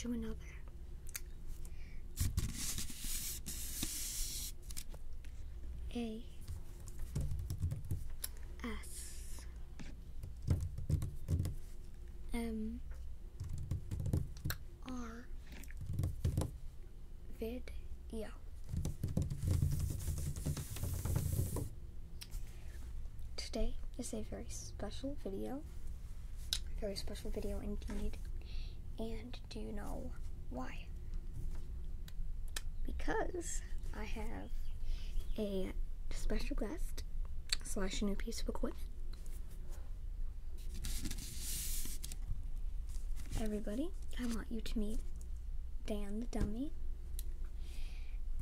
do another. A S M R video. Today is a very special video. Very special video indeed. And do you know why? Because I have a special guest / new piece of equipment. Everybody, I want you to meet Dan the dummy.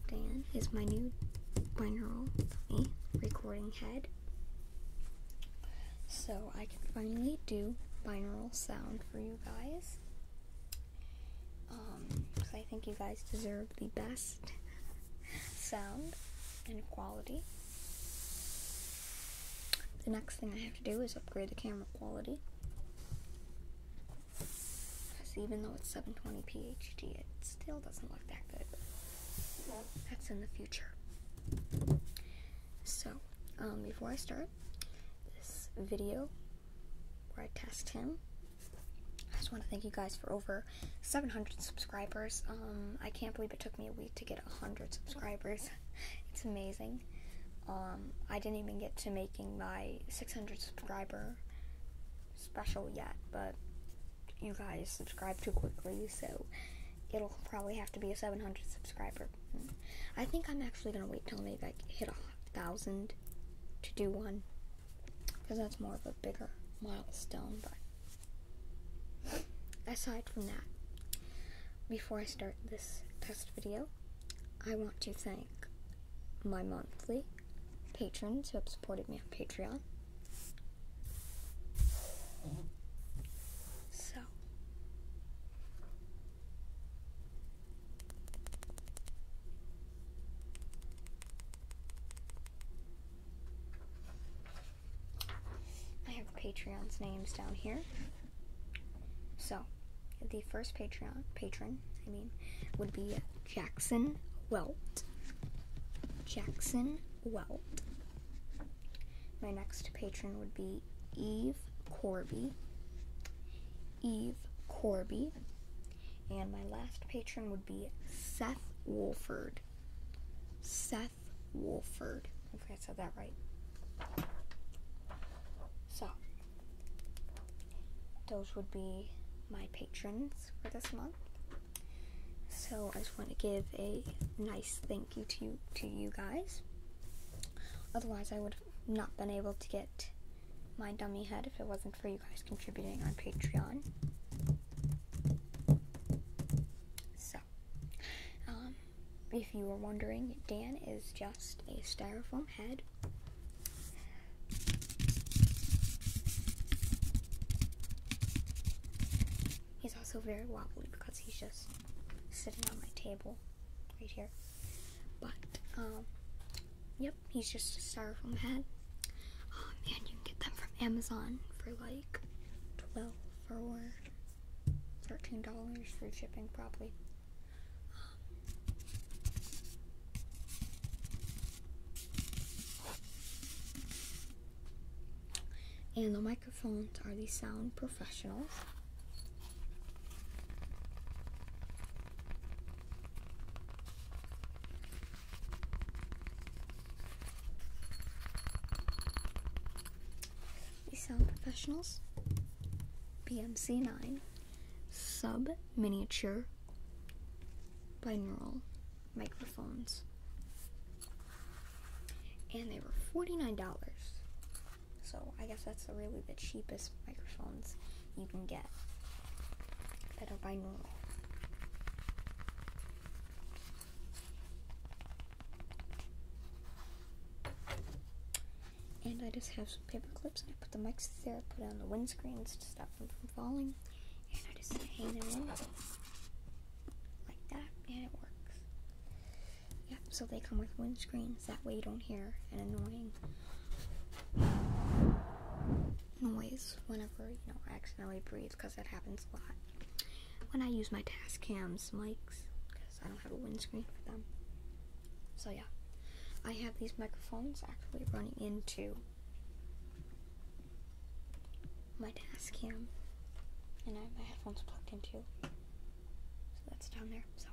Dan is my new binaural dummy recording head. So I can finally do binaural sound for you guys. Because I think you guys deserve the best sound and quality. The next thing I have to do is upgrade the camera quality. Because even though it's 720p HD, it still doesn't look that good. That's in the future. So, before I start this video where I test him, I just want to thank you guys for over 700 subscribers. I can't believe it took me a week to get 100 subscribers. It's amazing. I didn't even get to making my 600 subscriber special yet, but you guys subscribed too quickly, so it'll probably have to be a 700 subscriber. I think I'm actually gonna wait till maybe I hit 1,000 to do one, because that's more of a bigger milestone. But aside from that, before I start this test video, I want to thank my monthly patrons who have supported me on Patreon. So, I have Patreon's names down here. So, the first patron, would be Jackson Welt. Jackson Welt. My next patron would be Corby. Corby. And my last patron would be Seth Woolford. Hopefully I said that right. So, those would be my patrons for this month. So I just want to give a nice thank you to you guys. Otherwise I would have not been able to get my dummy head if it wasn't for you guys contributing on Patreon. So, if you were wondering, Dan is just a styrofoam head. He's also very wobbly because he's just sitting on my table right here. But, yep, he's just a styrofoam head. And you can get them from Amazon for like $12 or $13 free shipping probably. And the microphones are the Sound Professionals. Sound Professionals, BMC9, Subminiature, Binaural Microphones, and they were $49. So I guess that's really the cheapest microphones you can get that are binaural. And I just have some paper clips and I put the mics there, put it on the windscreens to stop them from falling, and I just hang them in like that, and it works. Yep, so they come with windscreens, that way you don't hear an annoying noise whenever, I accidentally breathe, because that happens a lot. when I use my Tascam's mics, because I don't have a windscreen for them. So yeah, I have these microphones actually running into my Tascam, and I have my headphones plugged in too. So that's down there. So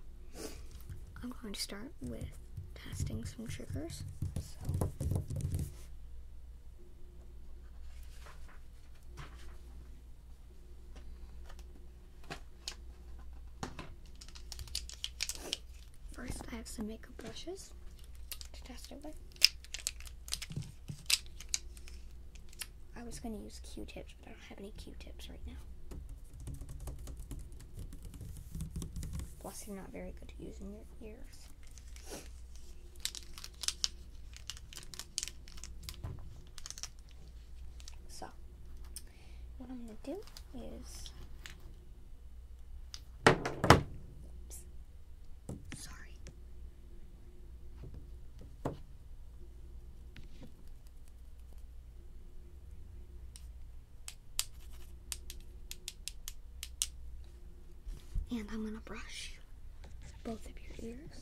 I'm going to start with testing some triggers. So first, I have some makeup brushes to test it with. I was going to use Q-tips, but I don't have any Q-tips right now. Plus, you're not very good at using your ears. So, what I'm going to do is... Oops. Sorry. And I'm going to brush both of your ears.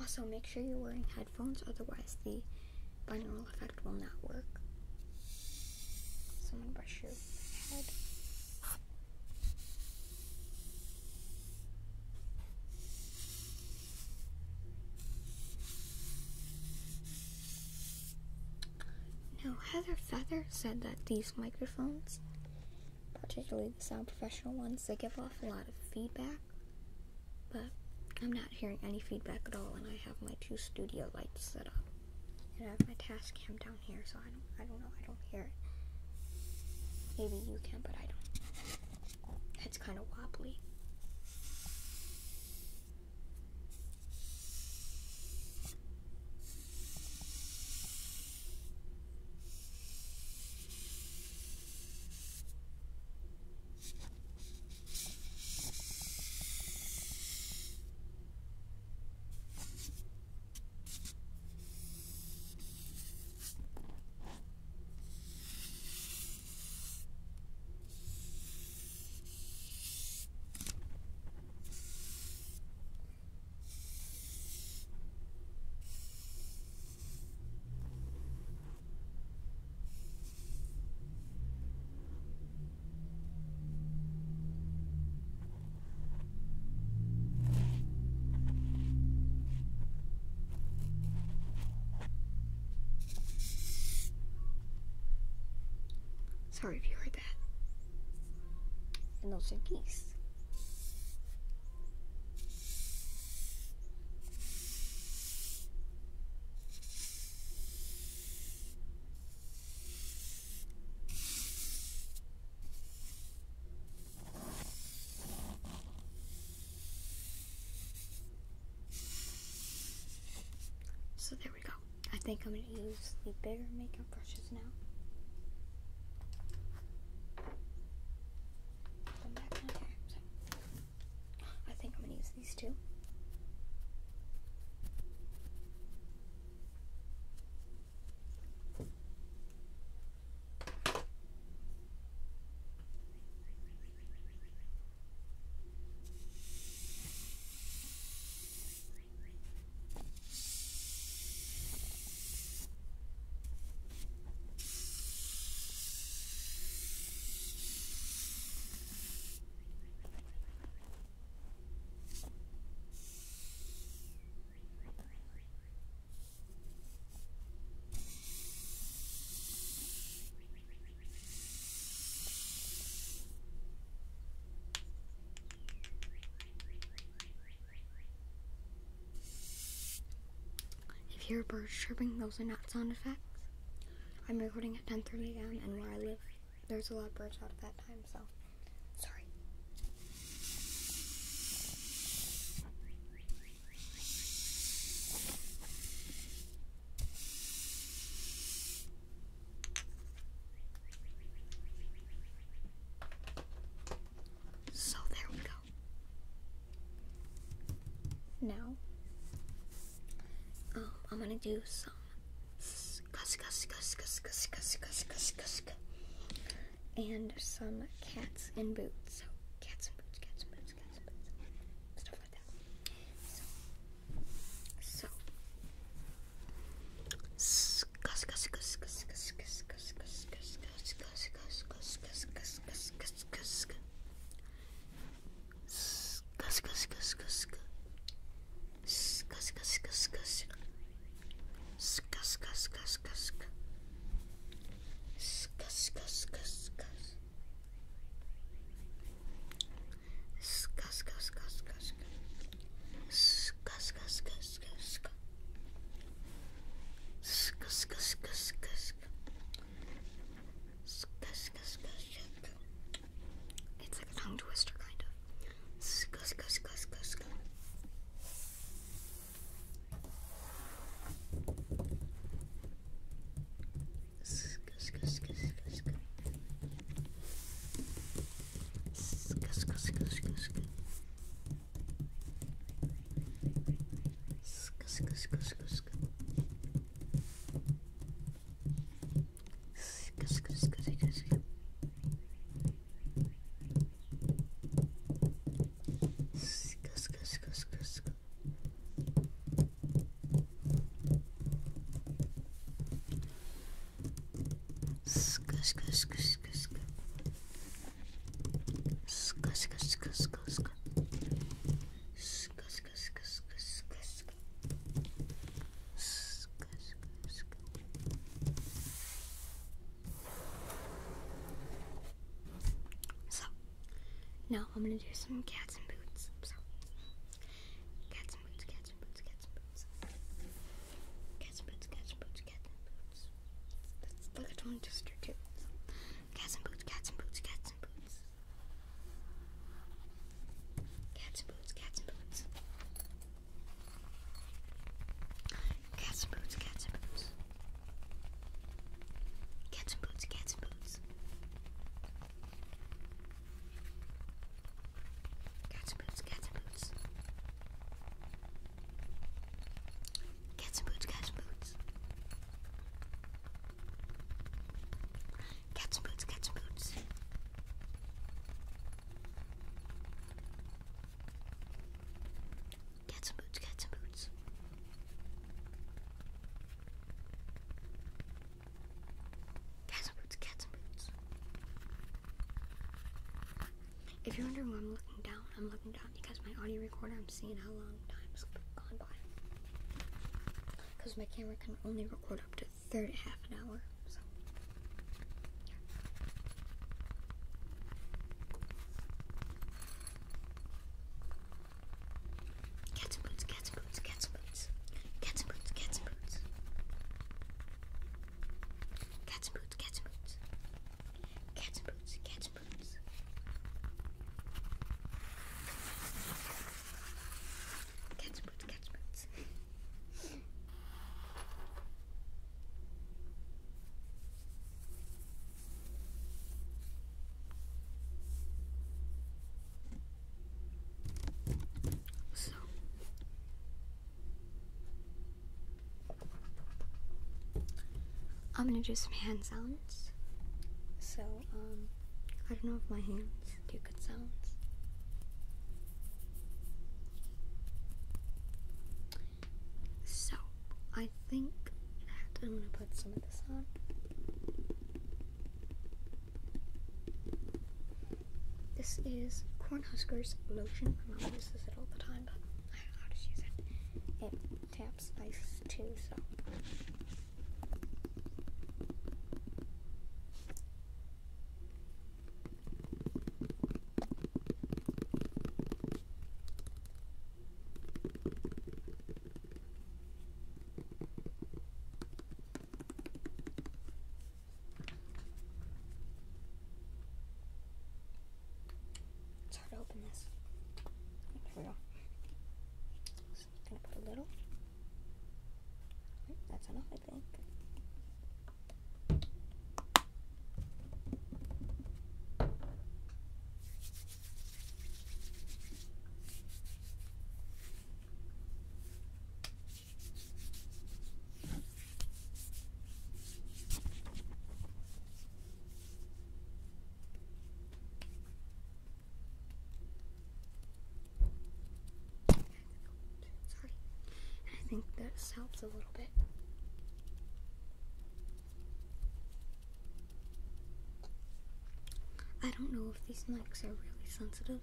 Also, make sure you're wearing headphones, otherwise the binaural effect will not work. So I'm going to brush your head. Now, Heather Feather said that these microphones, particularly the Sound Professional ones, they give off a lot of feedback, but I'm not hearing any feedback at all, and I have my 2 studio lights set up, and I have my Tascam down here, so I don't know, I don't hear it. Maybe you can, but I don't. It's kind of wobbly. Sorry if you heard that. And those are geese. So there we go. I think I'm going to use the bigger makeup brushes now. These 2. If you hear birds chirping, those are not sound effects. I'm recording at 10:30 a.m. and where I live, there's a lot of birds out at that time, so sorry. So there we go. Now, I'm gonna do some and some cats in boots. So cats in boots, cats in boots, cats in boots, stuff like that. So it's like a tongue twister, kind of. Now I'm gonna do some cats in boots. So, cats in boots, cats in boots, cats in boots. Cats in boots, cats in boots, cats in boots. That's like a tongue twister too. So, cats in boots, cats in boots, cats in boots. Cats in boots, cats in boots. Cats in boots, cats in boots. Cats in boots, cats in boots. Cats in boots, cats in boots. Cats in boots, cats in boots. Cats in boots, cats in boots. Cats in boots, cats in boots. Cats in boots, cats in boots. If you're wondering why I'm looking down because my audio recorder, I'm seeing how long time's gone by. Because my camera can only record up to half an hour. So, yeah. Cats in boots, cats in boots, cats in boots. Cats in boots, cats in boots. Cats in boots, cats in boots. Cats in boots, cats in boots. Cats in boots, cats in boots. So, I'm gonna do some hand sounds. So, I don't know if my hands do good sounds. So, I think that I'm gonna put some of this on. This is Cornhusker's lotion. My mom uses it all the time, but I don't know how to use it. It taps ice too, so. It's hard to open this. There we go. So I'm gonna put a little. That's enough, I this helps a little bit. I don't know if these mics are really sensitive.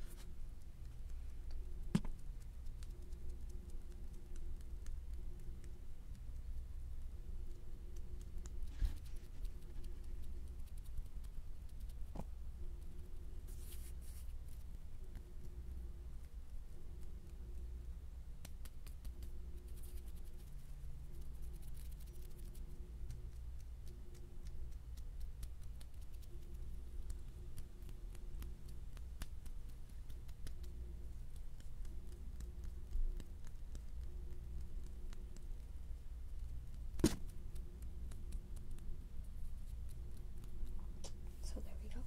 So there we go.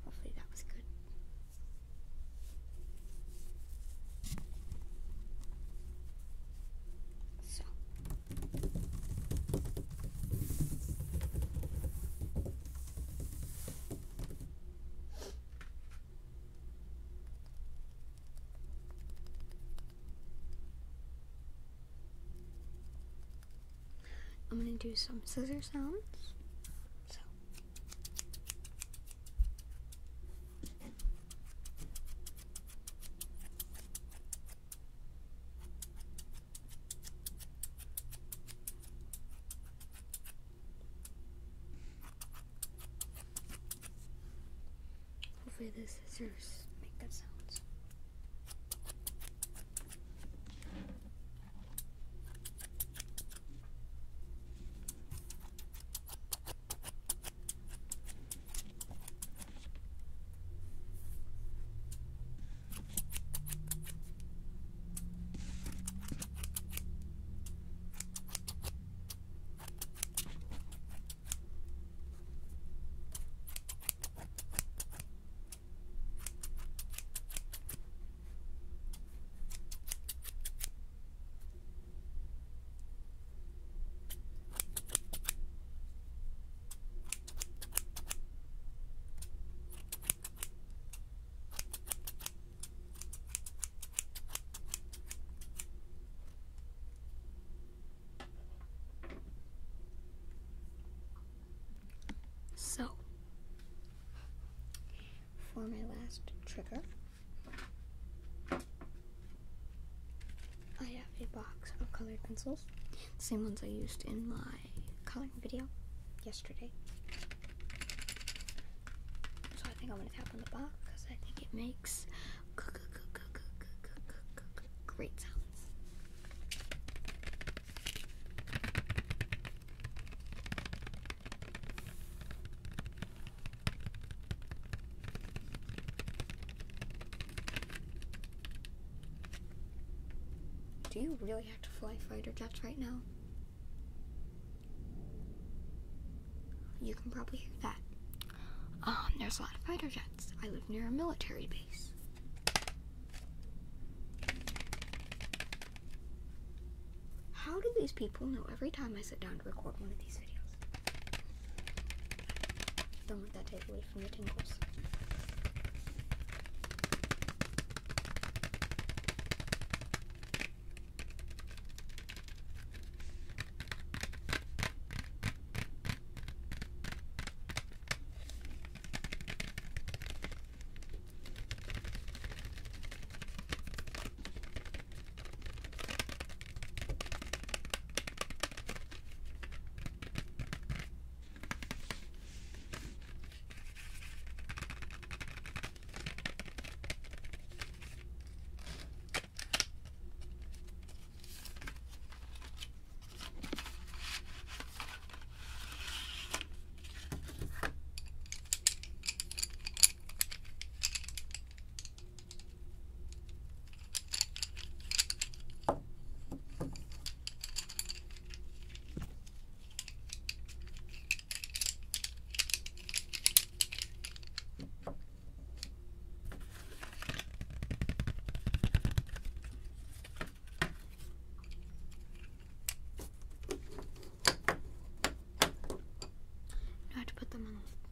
Hopefully that was good. So. I'm going to do some scissor sounds. So. Hopefully the scissors make good sounds. So, for my last trigger, I have a box of colored pencils, the same ones I used in my coloring video yesterday. So I think I'm going to tap on the box because I think it makes great sounds. Do you really have to fly fighter jets right now? You can probably hear that. There's a lot of fighter jets. I live near a military base. How do these people know every time I sit down to record one of these videos? Don't let that take away from the tingles.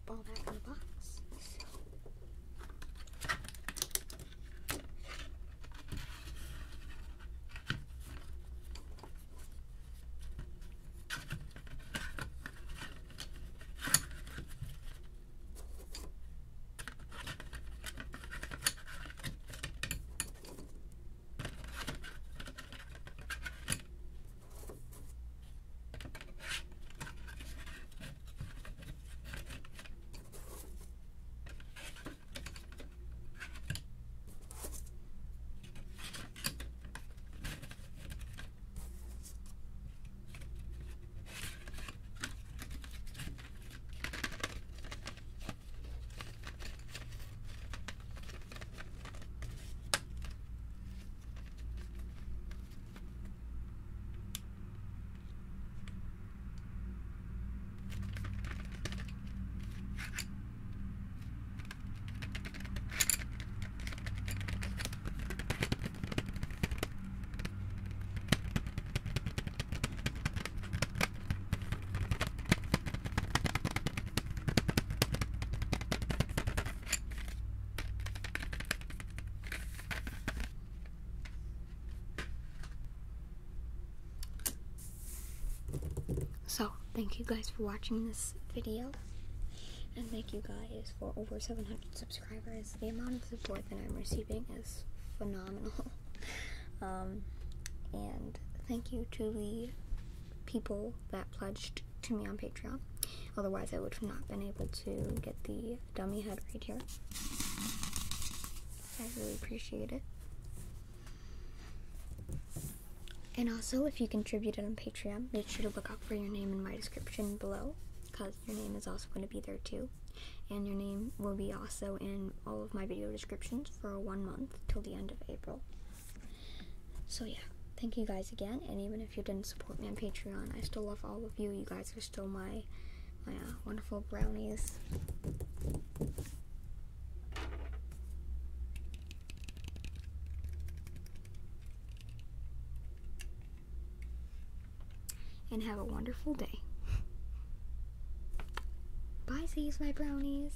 Ball back in the box. thank you guys for watching this video. And thank you guys for over 700 subscribers. The amount of support that I'm receiving is phenomenal. And thank you to the people that pledged to me on Patreon. Otherwise, I would have not been able to get the dummy head right here. I really appreciate it. And also, if you contributed on Patreon, make sure to look out for your name in my description below, because your name is also going to be there too. And your name will be also in all of my video descriptions for 1 month till the end of April. So yeah, thank you guys again. And even if you didn't support me on Patreon, I still love all of you. You guys are still my wonderful brownies. And have a wonderful day. Byesies, my brownies.